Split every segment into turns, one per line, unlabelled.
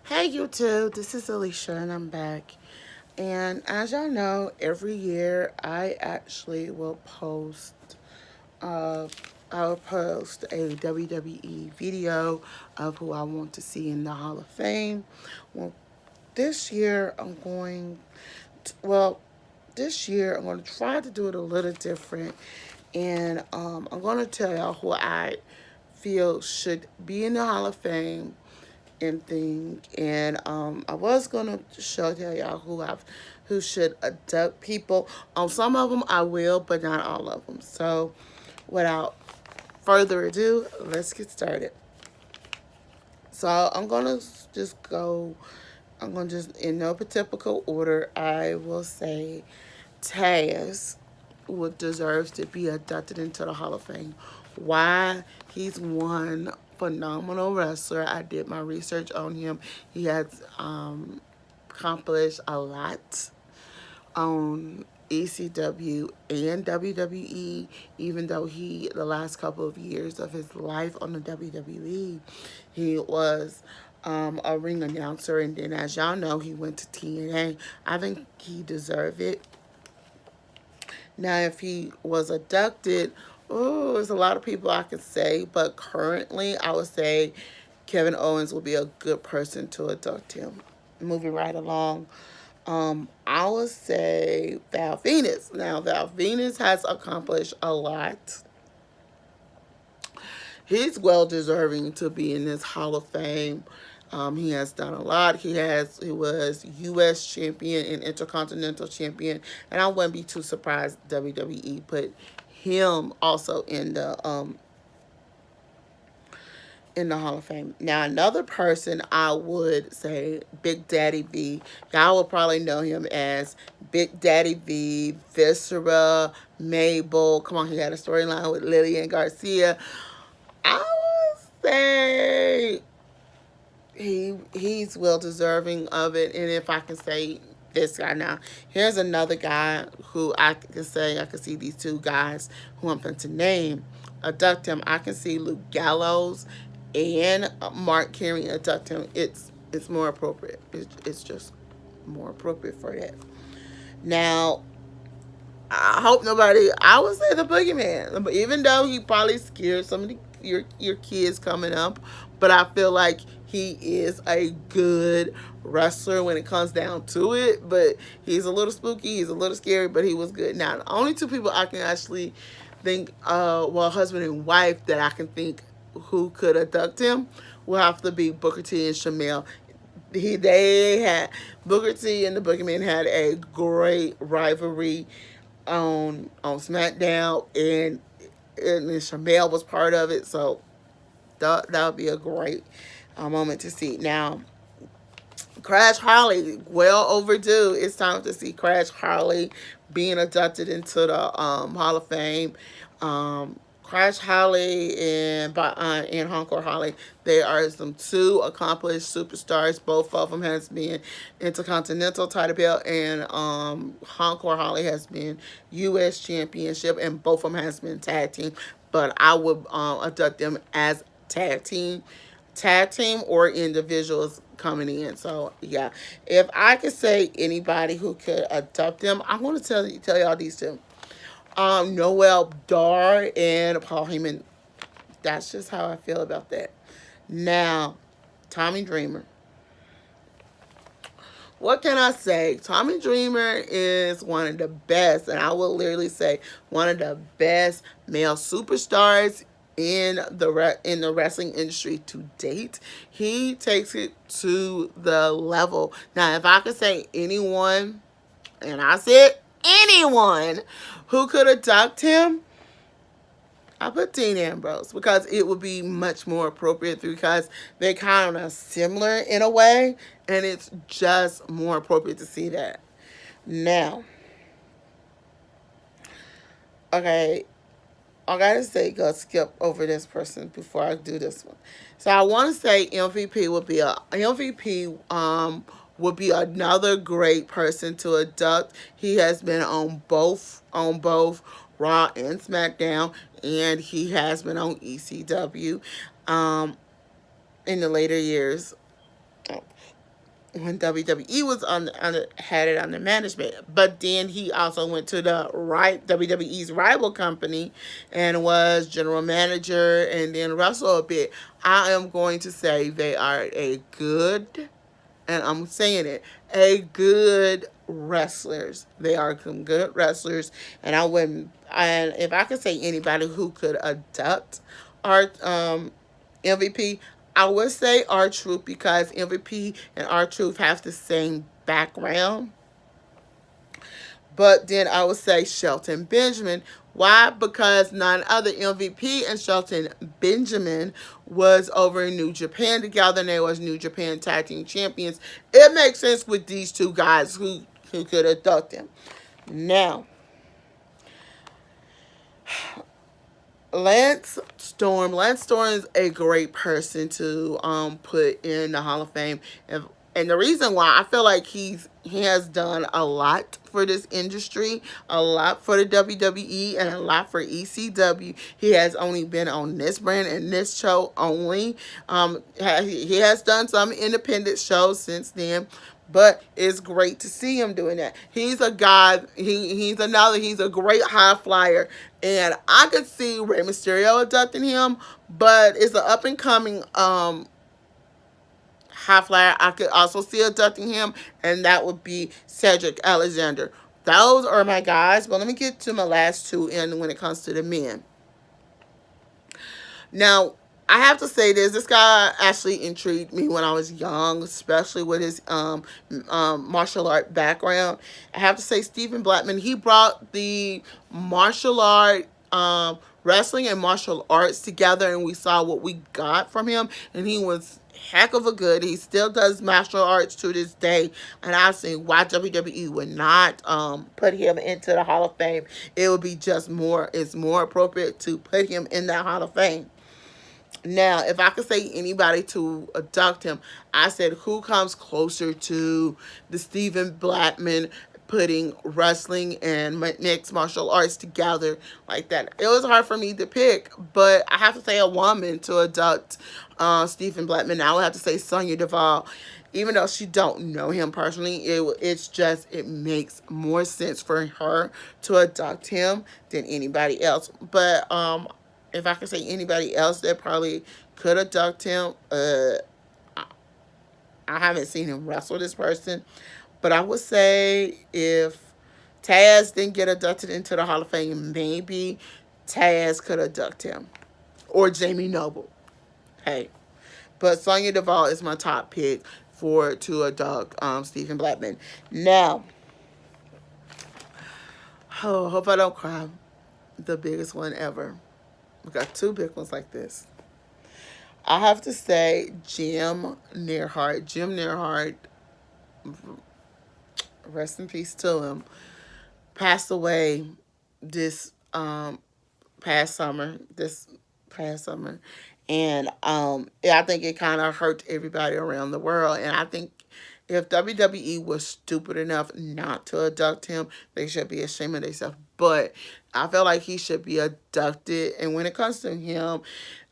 Hey YouTube, this is Alicia and I'm back. And as y'all know, every year I actually will uh, I'll post a WWE video of who I want to see in the Hall of Fame. Well, this year I'm going to, well, this year I'm going to try to do it a little different. And I'm going to tell y'all who I feel should be in the Hall of Fame and thing. And I was gonna tell y'all who should abduct people. On some of them I will, but not all of them. So without further ado, let's get started. So I'm gonna just go. I'm gonna just in no particular order. I will say Taz would deserves to be inducted into the Hall of Fame. Why? He's one phenomenal wrestler. I did my research on him. He has accomplished a lot on ECW and WWE, even though the last couple of years of his life on the WWE, he was a ring announcer. And then, as y'all know, he went to TNA. I think he deserved it. Now, if he was abducted, oh, there's a lot of people I could say, but currently I would say Kevin Owens would be a good person to abduct him. Moving right along, I would say Val Venus. Now, Val Venus has accomplished a lot. He's well deserving to be in this Hall of Fame. He has done a lot. He was U.S. champion and Intercontinental champion, and I wouldn't be too surprised WWE put him also in the Hall of Fame. Now, another person I would say Big Daddy V. Y'all will probably know him as Big Daddy V, Viscera, Mabel. Come on, he had a storyline with Lillian Garcia. I would say he's well deserving of it. And if I can say this guy now, here's another guy who I can say I can see these two guys who I'm going to name abduct him. I can see Luke Gallows and Mark Carey abduct him. It's more appropriate. It's just more appropriate for that. Now, I hope nobody. I would say the boogeyman, even though he probably scared some of your kids coming up, but I feel like he is a good wrestler when it comes down to it. But he's a little spooky, he's a little scary, but he was good. Now, the only two people I can actually think, husband and wife that I can think who could abduct him will have to be Booker T and Shamel. They had Booker T and the Boogeyman had a great rivalry on SmackDown, and Shamel was part of it, so that would be a great moment to see. Now, Crash Holly, well overdue. It's time to see Crash Holly being inducted into the Hall of Fame. Crash Holly and Hardcore Holly, they are some two accomplished superstars. Both of them has been Intercontinental title belt, and Hardcore Holly has been U.S. Championship, and both of them has been tag team. But I would induct them as tag team or individuals coming in. So yeah, if I could say anybody who could adopt them, I want to tell y'all these two. Noel Dar and Paul Heyman. That's just how I feel about that. Now, Tommy Dreamer. What can I say? Tommy Dreamer is one of the best, and I will literally say one of the best male superstars in the wrestling industry to date. He takes it to the level. Now, if I could say anyone, and I said anyone who could adopt him, I put Dean Ambrose because it would be much more appropriate because they're kind of similar in a way, and it's just more appropriate to see that. Now, okay, I gotta say, go skip over this person before I do this one. So I want to say MVP. Would be another great person to adopt. He has been on both Raw and SmackDown, and he has been on ECW in the later years. when WWE was had it under management. But then he also went to the WWE's rival company and was general manager and then wrestled a bit. I am going to say they are a good, and I'm saying it, a good wrestlers. They are some good wrestlers, and I wouldn't. And if I could say anybody who could abduct our MVP, I would say R-Truth because MVP and R-Truth have the same background. But then I would say Shelton Benjamin. Why? Because none other MVP and Shelton Benjamin was over in New Japan together, and they was New Japan Tag Team Champions. It makes sense with these two guys who could abduct them. Now, Lance Storm. Lance Storm is a great person to put in the Hall of Fame, and the reason why I feel like he has done a lot for this industry, a lot for the WWE, and a lot for ECW. He has only been on this brand and this show only. He has done some independent shows since then. But it's great to see him doing that. He's a guy. He's a great high flyer, and I could see Rey Mysterio abducting him. But it's an up and coming high flyer. I could also see abducting him, and that would be Cedric Alexander. Those are my guys. But let me get to my last two. And when it comes to the men, now, I have to say this. This guy actually intrigued me when I was young, especially with his martial art background. I have to say Stephen Blackman, he brought the martial art, wrestling and martial arts together, and we saw what we got from him, and he was heck of a good. He still does martial arts to this day, and I see why WWE would not put him into the Hall of Fame. It would be just more, it's more appropriate to put him in that Hall of Fame. Now, if I could say anybody to abduct him, I said who comes closer to the Stephen Blackman putting wrestling and mixed martial arts together like that. It was hard for me to pick, but I have to say a woman to abduct Stephen Blackman. Now I would have to say Sonya Deville. Even though she don't know him personally, it makes more sense for her to abduct him than anybody else. But if I could say anybody else that probably could abduct him, I haven't seen him wrestle this person, but I would say if Taz didn't get abducted into the Hall of Fame, maybe Taz could abduct him, or Jamie Noble. Hey, but Sonya Deville is my top pick to abduct Stephen Blackman. Now, oh, hope I don't cry. The biggest one ever. We got two big ones like this. I have to say Jim Neerhart. Jim Neerhart, rest in peace to him, passed away this past summer. This past summer. And I think it kind of hurt everybody around the world. And I think if WWE was stupid enough not to abduct him, they should be ashamed of themselves. But I feel like he should be abducted. And when it comes to him,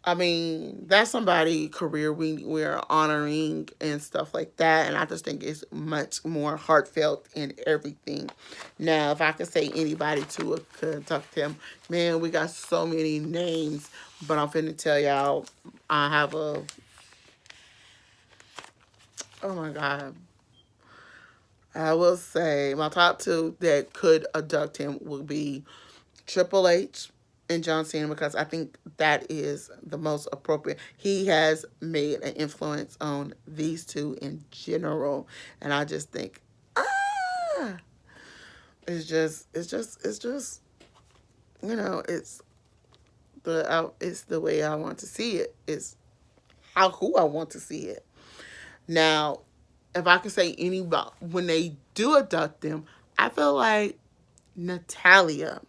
I mean, that's somebody's career we're honoring and stuff like that. And I just think it's much more heartfelt in everything. Now, if I could say anybody to abduct him, man, we got so many names. But I'm finna tell y'all, I have a, oh my God. I will say my top two that could abduct him would be Triple H and John Cena, because I think that is the most appropriate. He has made an influence on these two in general, and I just think, it's just, it's the way I want to see it. It's who I want to see it. Now, if I could say anybody, when they do abduct them, I feel like Natalia,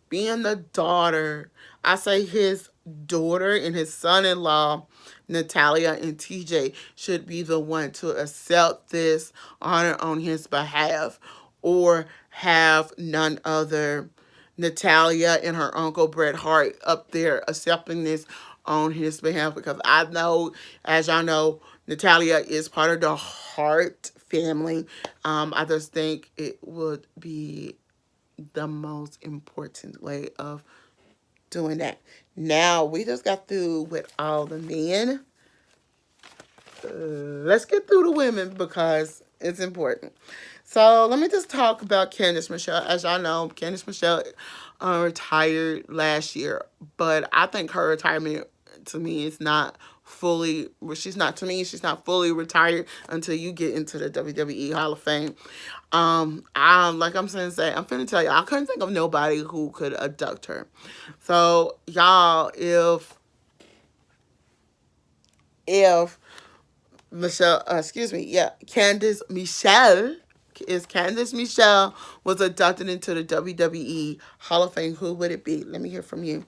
being the daughter, I say his daughter and his son-in-law, Natalia and TJ, should be the one to accept this honor on his behalf, or have none other Natalia and her uncle Bret Hart up there accepting this on his behalf, because I know, as y'all know, Natalia is part of the Hart family. I just think it would be the most important way of doing that. Now, we just got through with all the men. Let's get through the women because it's important. So let me just talk about Candice Michelle. As y'all know, Candice Michelle retired last year, but I think her retirement to me is not fully. She's not to me. She's not fully retired until you get into the WWE Hall of Fame. Like I'm saying, I'm finna tell you, I couldn't think of nobody who could abduct her. So y'all, if Michelle, excuse me, yeah, Candice Michelle was inducted into the WWE Hall of Fame, who would it be? Let me hear from you.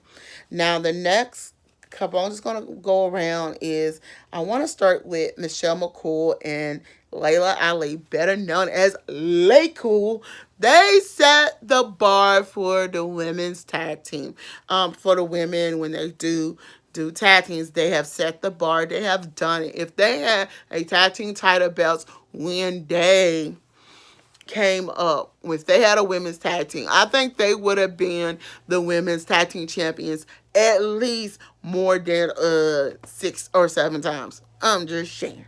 Now, the next couple I'm just going to go around is I want to start with Michelle McCool and Layla Ali, better known as Lay Cool. They set the bar for the women's tag team. For the women, when they do tag teams, they have set the bar. They have done it. If they had a tag team title belts when they came up, if they had a women's tag team, I think they would have been the women's tag team champions at least more than 6 or 7 times. I'm just saying.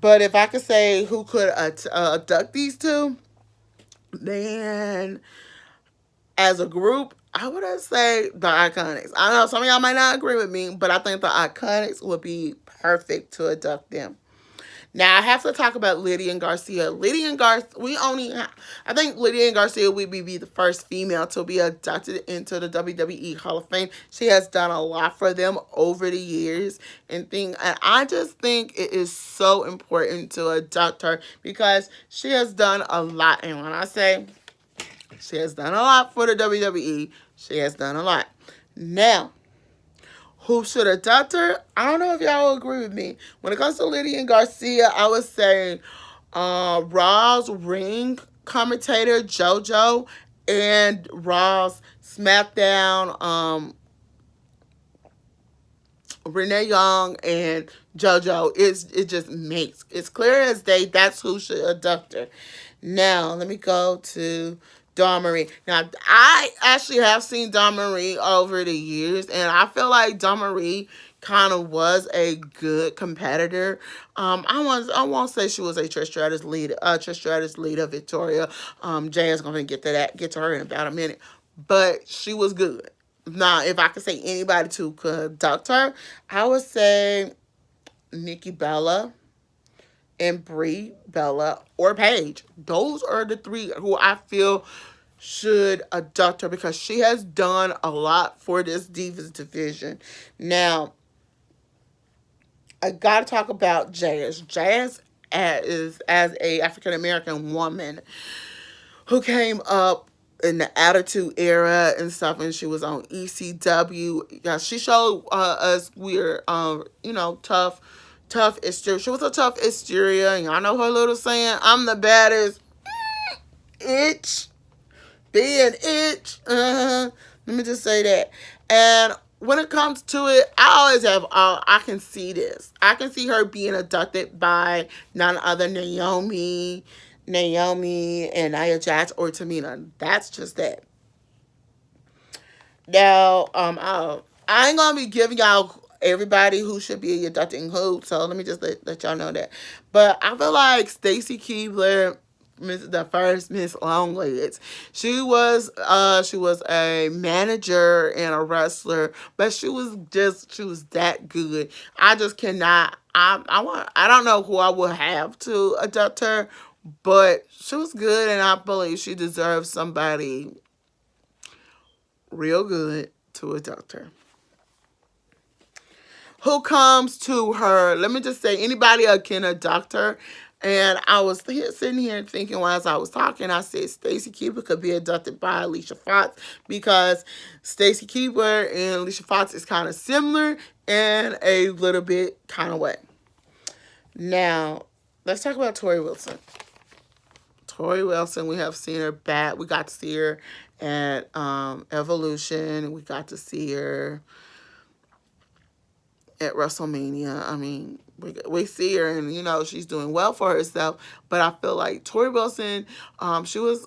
But if I could say who could abduct these two, then as a group, I would say the Iconics. I know some of y'all might not agree with me, but I think the Iconics would be perfect to abduct them. Now I have to talk about Lydian Garcia. I think Lydian Garcia would be the first female to be inducted into the WWE Hall of Fame. She has done a lot for them over the years and I just think it is so important to induct her because she has done a lot. And when I say she has done a lot for the WWE, she has done a lot. Now, who should adopt her? I don't know if y'all will agree with me. When it comes to Lydian Garcia, I would say Raw's ring commentator JoJo and Raw's SmackDown Renee Young and JoJo. It's clear as day that's who should abduct her. Now let me go to Dawn Marie. Now I actually have seen Dawn Marie over the years, and I feel like Dawn Marie kind of was a good competitor. I won't say she was a Trish Stratus leader, Victoria. Jay is gonna get to her in about a minute, but she was good. Now, if I could say anybody to conduct her, I would say Nikki Bella and Brie Bella or Paige. Those are the 3 who I feel should abduct her because she has done a lot for this Divas division. Now, I gotta talk about Jazz. Jazz is as a African American woman who came up in the Attitude Era and stuff, and she was on ECW. Yeah, she showed us we're tough exterior. She was a tough exterior, and y'all know her little saying, "I'm the baddest." Itch, be an itch. Let me just say that. And when it comes to it, I can see this. I can see her being abducted by none other Naomi and Nia Jax or Tamina. That's just that. Now, I ain't gonna be giving y'all everybody who should be abducting who, so let me just let y'all know that. But I feel like Stacy Keibler, the first Miss Longlegs, she was a manager and a wrestler, but she was that good. I just cannot. I don't know who I would have to abduct her, but she was good, and I believe she deserves somebody real good to abduct her. Who comes to her? Let me just say, anybody can abduct her. And I was sitting here thinking while I was talking, I said Stacy Keibler could be abducted by Alicia Fox because Stacy Keibler and Alicia Fox is kind of similar in a little bit kind of way. Now, let's talk about Tori Wilson. Tori Wilson, we have seen her back. We got to see her at Evolution. We got to see her at WrestleMania. I mean, we see her, and she's doing well for herself. But I feel like Tori Wilson, she was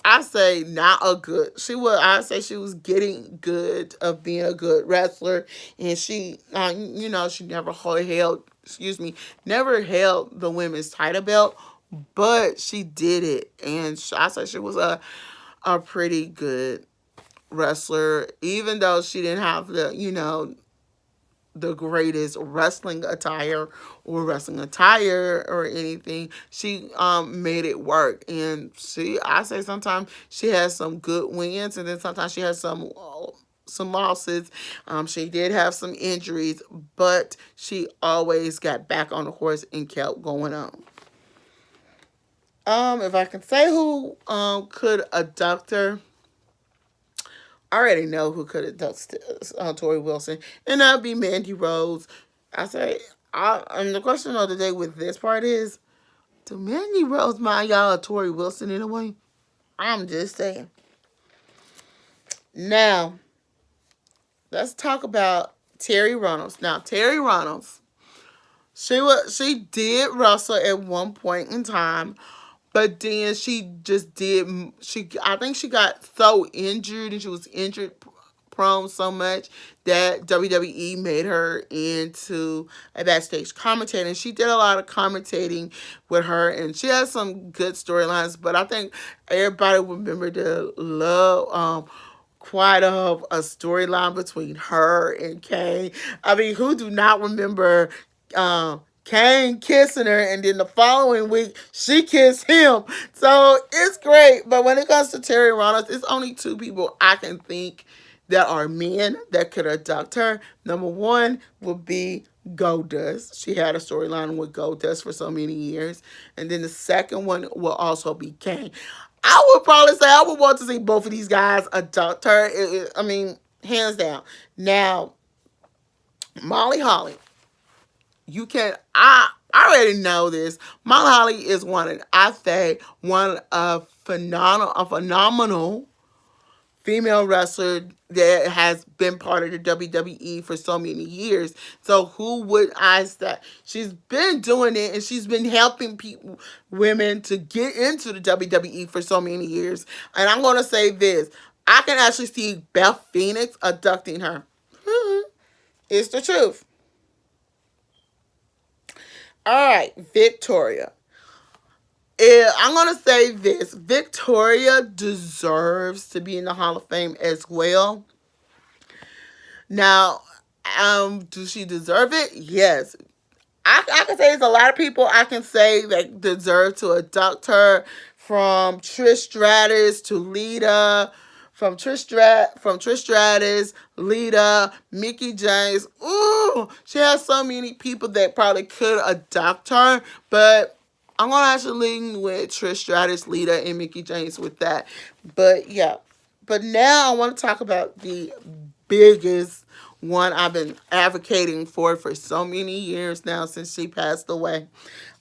I say not a good. She was. I say she was getting good of being a good wrestler, and she, she never held. Excuse me, never held the women's title belt, but she did it, and I say she was a pretty good wrestler, even though she didn't have the greatest wrestling attire or anything. She made it work, and I say sometimes she has some good wins, and then sometimes she has some losses. She did have some injuries, but she always got back on the horse and kept going on. If I can say who could abduct her, I already know who could have done Tori Wilson, and that'd be Mandy Rose. I say, and the question of the day with this part is, do Mandy Rose mind y'all or Tori Wilson in a way? I'm just saying. Now, let's talk about Terry Runnels. Now, Terry Runnels, she did wrestle at one point in time, but then she just did. I think she got so injured, and she was injured prone so much that WWE made her into a backstage commentator. And she did a lot of commentating with her, and she has some good storylines. But I think everybody remember the love. Quite a storyline between her and Kane. I mean, who do not remember Kane kissing her, and then the following week she kissed him? So it's great. But when it comes to Terry Reynolds, it's only two people I can think that are men that could abduct her. Number one would be Goldust. She had a storyline with Goldust for so many years. And then the second one will also be Kane. I would probably say I would want to see both of these guys abduct her. I mean, hands down. Now, Molly Holly, you can. I already know this. Molly Holly is I say one of a phenomenal female wrestler that has been part of the WWE for so many years. So who would I say? She's been doing it, and she's been helping women to get into the WWE for so many years. And I'm going to say this. I can actually see Beth Phoenix abducting her. It's the truth. All right, Victoria. I'm going to say this. Victoria deserves to be in the Hall of Fame as well. Now, does she deserve it? Yes. I can say there's a lot of people I can say that deserve to abduct her, from Trish Stratus to Lita, from Trish Stratus, Lita, Mickey James. Ooh, she has so many people that probably could abduct her, but I'm gonna actually lean with Trish Stratus, Lita, and Mickey James with that. But yeah, but now I want to talk about the biggest one I've been advocating for so many years now since she passed away.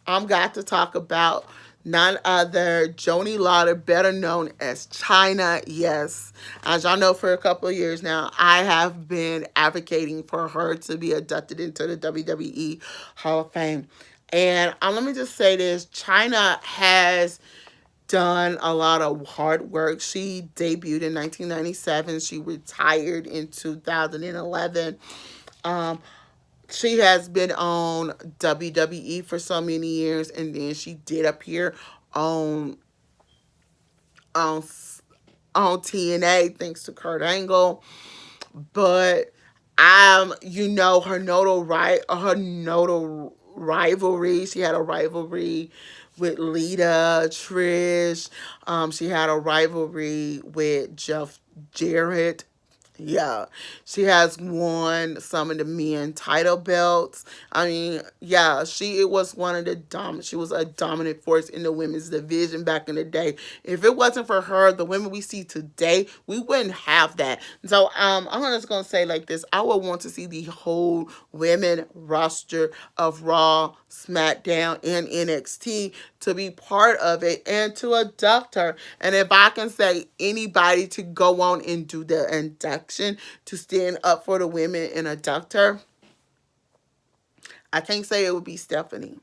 I'm got to talk about none other Joni Lauder, better known as China. Yes, as y'all know, for a couple of years now, I have been advocating for her to be inducted into the WWE Hall of Fame. And let me just say this: China has done a lot of hard work. She debuted in 1997. She retired in 2011. Um, she has been on WWE for so many years, and then she did appear on on TNA thanks to Kurt Angle. But her nodal rivalry. She had a rivalry with Lita, Trish. She had a rivalry with Jeff Jarrett. Yeah, she has won some of the men title belts. I mean, yeah, it was one of the dominant. She was a dominant force in the women's division back in the day. If it wasn't for her, the women we see today, we wouldn't have that. So, I'm just gonna say like this: I would want to see the whole women roster of Raw, SmackDown, and NXT to be part of it and to abduct her. And if I can say anybody to go on and do the induction, to stand up for the women and abduct her, I can't say it would be Stephanie.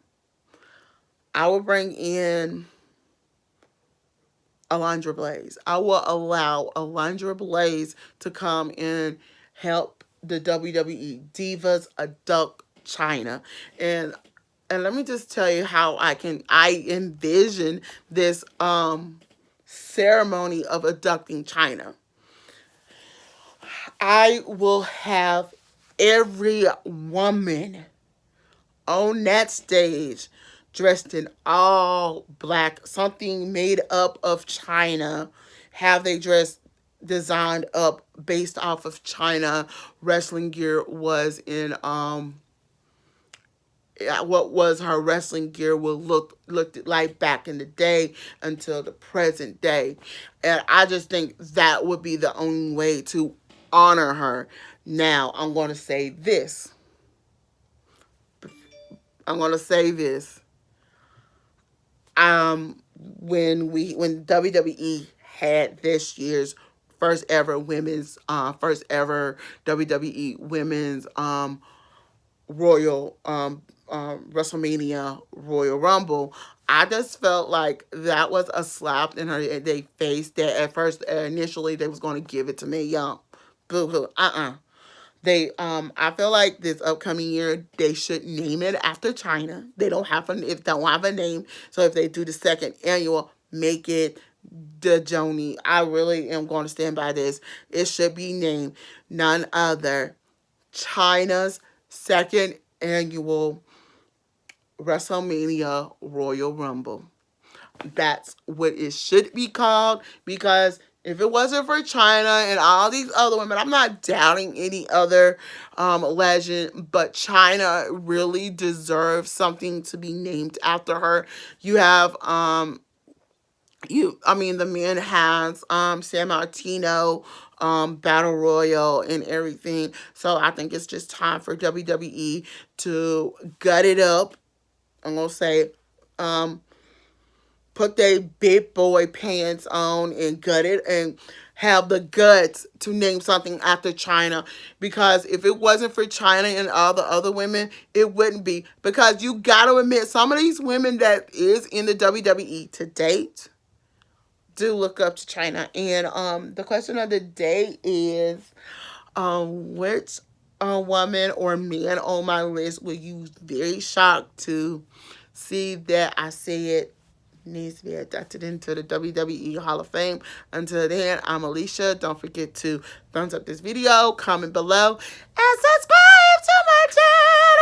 I would bring in Alundra Blaze. I will allow Alundra Blaze to come and help the WWE Divas abduct China. And let me just tell you how I envision this ceremony of abducting China. I will have every woman on that stage dressed in all black, something made up of China. Have they dressed designed up based off of China wrestling gear was in what was her wrestling gear will looked like back in the day until the present day. And I just think that would be the only way to honor her. Now, I'm going to say this. I'm going to say this. When WWE had this year's first ever WWE women's Royal WrestleMania Royal Rumble, I just felt like that was a slap in her they face. That at first, initially, they was going to give it to Mae Young. Boo hoo. I feel like this upcoming year they should name it after China. They don't have a name. So if they do the second annual, make it the Joni. I really am going to stand by this. It should be named none other China's second annual WrestleMania Royal Rumble. That's what it should be called, because if it wasn't for China and all these other women, I'm not doubting any other legend, but China really deserves something to be named after her. You have the man has San Martino Battle Royal and everything. So I think it's just time for WWE to gut it up. I'm gonna say put their big boy pants on and gut it and have the guts to name something after China. Because if it wasn't for China and all the other women, it wouldn't be. Because you got to admit, some of these women that is in the WWE to date do look up to China. And the question of the day is, which woman or man on my list were you very shocked to see that I said needs to be inducted into the WWE Hall of Fame? Until then, I'm Alicia. Don't forget to thumbs up this video, comment below, and subscribe to my channel.